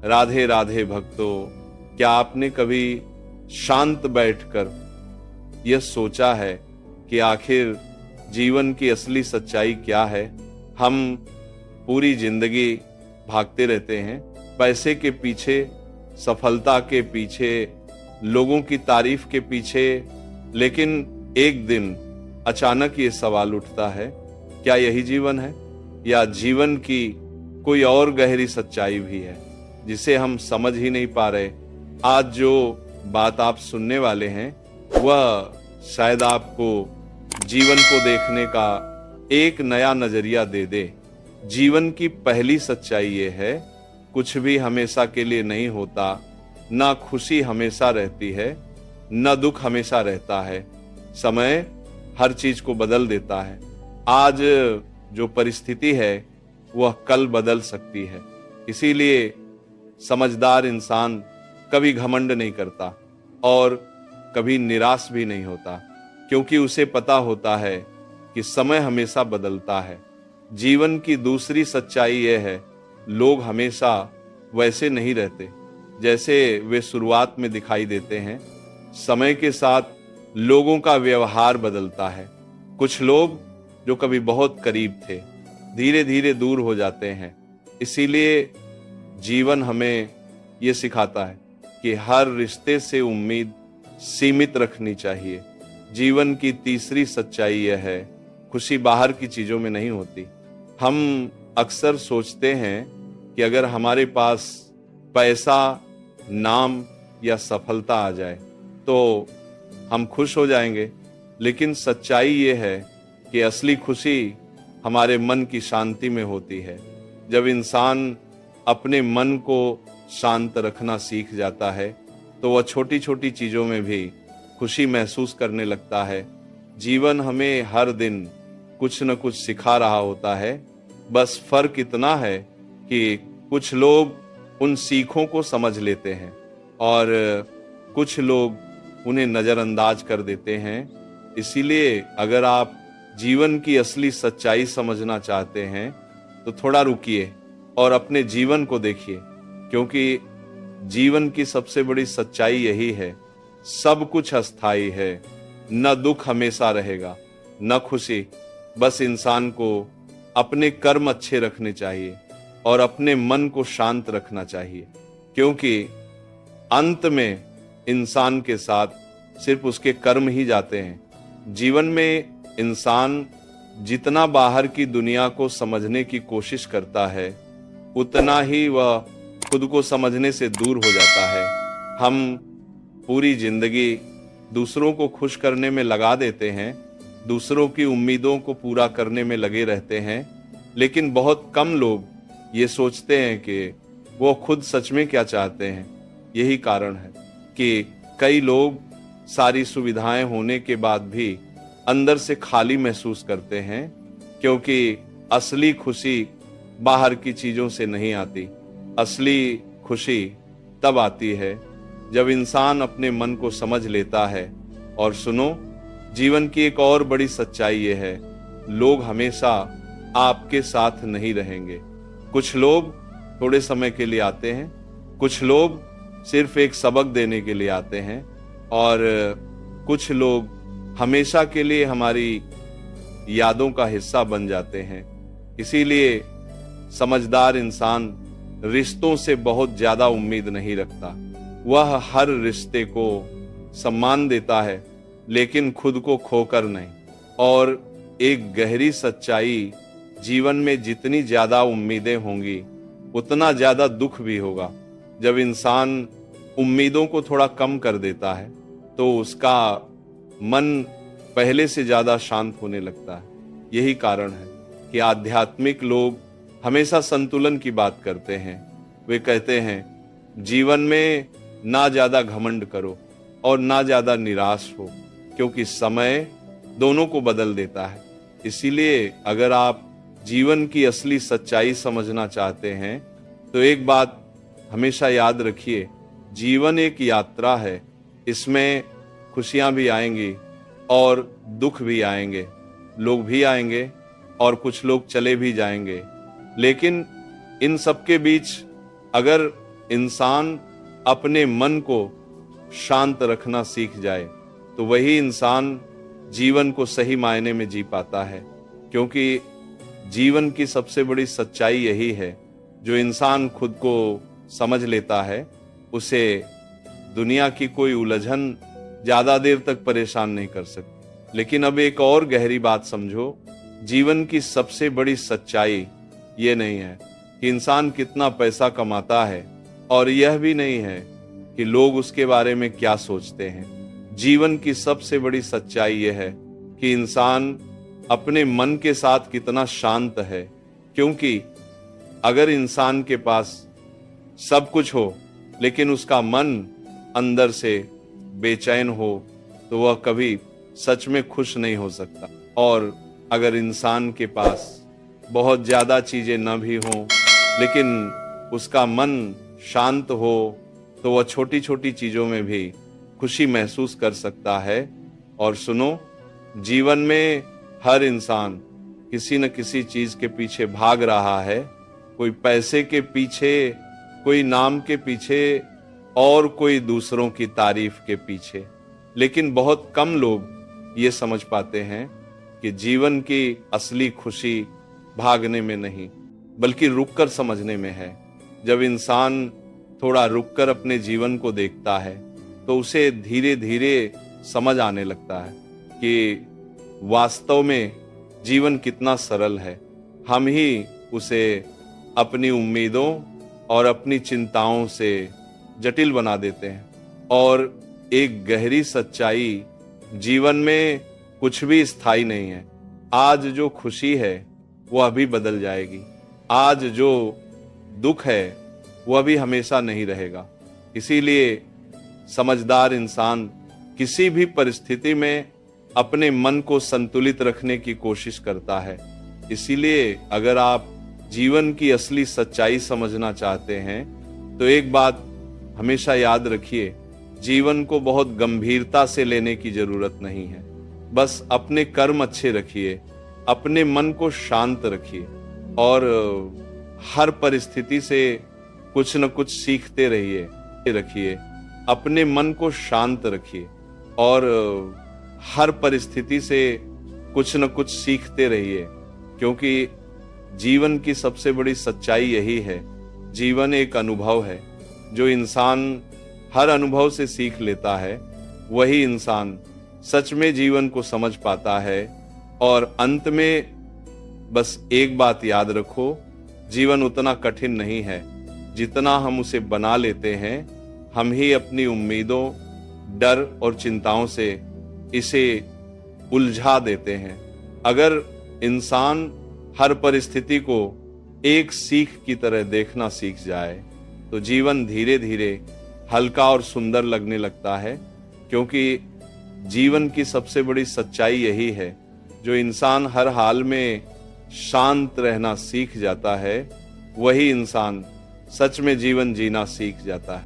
राधे राधे भक्तों, क्या आपने कभी शांत बैठकर यह सोचा है कि आखिर जीवन की असली सच्चाई क्या है? हम पूरी जिंदगी भागते रहते हैं पैसे के पीछे, सफलता के पीछे, लोगों की तारीफ के पीछे, लेकिन एक दिन अचानक ये सवाल उठता है, क्या यही जीवन है या जीवन की कोई और गहरी सच्चाई भी है जिसे हम समझ ही नहीं पा रहे? आज जो बात आप सुनने वाले हैं वह शायद आपको जीवन को देखने का एक नया नजरिया दे दे। जीवन की पहली सच्चाई ये है, कुछ भी हमेशा के लिए नहीं होता, ना खुशी हमेशा रहती है, न दुख हमेशा रहता है। समय हर चीज को बदल देता है। आज जो परिस्थिति है वह कल बदल सकती है। इसीलिए समझदार इंसान कभी घमंड नहीं करता और कभी निराश भी नहीं होता, क्योंकि उसे पता होता है कि समय हमेशा बदलता है। जीवन की दूसरी सच्चाई यह है, लोग हमेशा वैसे नहीं रहते जैसे वे शुरुआत में दिखाई देते हैं। समय के साथ लोगों का व्यवहार बदलता है। कुछ लोग जो कभी बहुत करीब थे धीरे धीरे दूर हो जाते हैं। इसीलिए जीवन हमें ये सिखाता है कि हर रिश्ते से उम्मीद सीमित रखनी चाहिए। जीवन की तीसरी सच्चाई यह है, खुशी बाहर की चीजों में नहीं होती। हम अक्सर सोचते हैं कि अगर हमारे पास पैसा, नाम या सफलता आ जाए तो हम खुश हो जाएंगे, लेकिन सच्चाई ये है कि असली खुशी हमारे मन की शांति में होती है। जब इंसान अपने मन को शांत रखना सीख जाता है तो वह छोटी छोटी चीजों में भी खुशी महसूस करने लगता है। जीवन हमें हर दिन कुछ न कुछ सिखा रहा होता है, बस फर्क इतना है कि कुछ लोग उन सीखों को समझ लेते हैं और कुछ लोग उन्हें नजरअंदाज कर देते हैं। इसीलिए अगर आप जीवन की असली सच्चाई समझना चाहते हैं तो थोड़ा रुकिए और अपने जीवन को देखिए, क्योंकि जीवन की सबसे बड़ी सच्चाई यही है, सब कुछ अस्थाई है। न दुख हमेशा रहेगा, न खुशी। बस इंसान को अपने कर्म अच्छे रखने चाहिए और अपने मन को शांत रखना चाहिए, क्योंकि अंत में इंसान के साथ सिर्फ उसके कर्म ही जाते हैं। जीवन में इंसान जितना बाहर की दुनिया को समझने की कोशिश करता है उतना ही वह खुद को समझने से दूर हो जाता है। हम पूरी जिंदगी दूसरों को खुश करने में लगा देते हैं, दूसरों की उम्मीदों को पूरा करने में लगे रहते हैं, लेकिन बहुत कम लोग ये सोचते हैं कि वो खुद सच में क्या चाहते हैं। यही कारण है कि कई लोग सारी सुविधाएं होने के बाद भी अंदर से खाली महसूस करते हैं, क्योंकि असली खुशी बाहर की चीजों से नहीं आती। असली खुशी तब आती है जब इंसान अपने मन को समझ लेता है। और सुनो, जीवन की एक और बड़ी सच्चाई ये है, लोग हमेशा आपके साथ नहीं रहेंगे। कुछ लोग थोड़े समय के लिए आते हैं, कुछ लोग सिर्फ एक सबक देने के लिए आते हैं, और कुछ लोग हमेशा के लिए हमारी यादों का हिस्सा बन जाते हैं। इसीलिए समझदार इंसान रिश्तों से बहुत ज्यादा उम्मीद नहीं रखता। वह हर रिश्ते को सम्मान देता है, लेकिन खुद को खोकर नहीं। और एक गहरी सच्चाई, जीवन में जितनी ज्यादा उम्मीदें होंगी उतना ज्यादा दुख भी होगा। जब इंसान उम्मीदों को थोड़ा कम कर देता है तो उसका मन पहले से ज्यादा शांत होने लगता है। यही कारण है कि आध्यात्मिक लोग हमेशा संतुलन की बात करते हैं। वे कहते हैं जीवन में ना ज्यादा घमंड करो और ना ज्यादा निराश हो, क्योंकि समय दोनों को बदल देता है। इसीलिए अगर आप जीवन की असली सच्चाई समझना चाहते हैं तो एक बात हमेशा याद रखिए, जीवन एक यात्रा है। इसमें खुशियां भी आएंगी और दुख भी आएंगे, लोग भी आएंगे और कुछ लोग चले भी जाएंगे। लेकिन इन सब के बीच अगर इंसान अपने मन को शांत रखना सीख जाए तो वही इंसान जीवन को सही मायने में जी पाता है। क्योंकि जीवन की सबसे बड़ी सच्चाई यही है, जो इंसान खुद को समझ लेता है उसे दुनिया की कोई उलझन ज्यादा देर तक परेशान नहीं कर सकती। लेकिन अब एक और गहरी बात समझो, जीवन की सबसे बड़ी सच्चाई ये नहीं है कि इंसान कितना पैसा कमाता है, और यह भी नहीं है कि लोग उसके बारे में क्या सोचते हैं। जीवन की सबसे बड़ी सच्चाई यह है कि इंसान अपने मन के साथ कितना शांत है। क्योंकि अगर इंसान के पास सब कुछ हो लेकिन उसका मन अंदर से बेचैन हो तो वह कभी सच में खुश नहीं हो सकता। और अगर इंसान के पास बहुत ज्यादा चीजें न भी हों लेकिन उसका मन शांत हो तो वह छोटी छोटी चीजों में भी खुशी महसूस कर सकता है। और सुनो, जीवन में हर इंसान किसी न किसी चीज के पीछे भाग रहा है, कोई पैसे के पीछे, कोई नाम के पीछे और कोई दूसरों की तारीफ के पीछे। लेकिन बहुत कम लोग ये समझ पाते हैं कि जीवन की असली खुशी भागने में नहीं बल्कि रुककर समझने में है। जब इंसान थोड़ा रुककर अपने जीवन को देखता है तो उसे धीरे धीरे समझ आने लगता है कि वास्तव में जीवन कितना सरल है। हम ही उसे अपनी उम्मीदों और अपनी चिंताओं से जटिल बना देते हैं। और एक गहरी सच्चाई, जीवन में कुछ भी स्थायी नहीं है। आज जो खुशी है वो अभी बदल जाएगी, आज जो दुख है वह भी हमेशा नहीं रहेगा। इसीलिए समझदार इंसान किसी भी परिस्थिति में अपने मन को संतुलित रखने की कोशिश करता है। इसीलिए अगर आप जीवन की असली सच्चाई समझना चाहते हैं तो एक बात हमेशा याद रखिए, जीवन को बहुत गंभीरता से लेने की जरूरत नहीं है। बस अपने कर्म अच्छे रखिए, अपने मन को शांत रखिए और हर परिस्थिति से कुछ न कुछ सीखते रखिए। अपने मन को शांत रखिए और हर परिस्थिति से कुछ न कुछ सीखते रहिए। क्योंकि जीवन की सबसे बड़ी सच्चाई यही है, जीवन एक अनुभव है। जो इंसान हर अनुभव से सीख लेता है वही इंसान सच में जीवन को समझ पाता है। और अंत में बस एक बात याद रखो, जीवन उतना कठिन नहीं है जितना हम उसे बना लेते हैं। हम ही अपनी उम्मीदों, डर और चिंताओं से इसे उलझा देते हैं। अगर इंसान हर परिस्थिति को एक सीख की तरह देखना सीख जाए तो जीवन धीरे धीरे हल्का और सुंदर लगने लगता है। क्योंकि जीवन की सबसे बड़ी सच्चाई यही है, जो इंसान हर हाल में शांत रहना सीख जाता है वही इंसान सच में जीवन जीना सीख जाता है।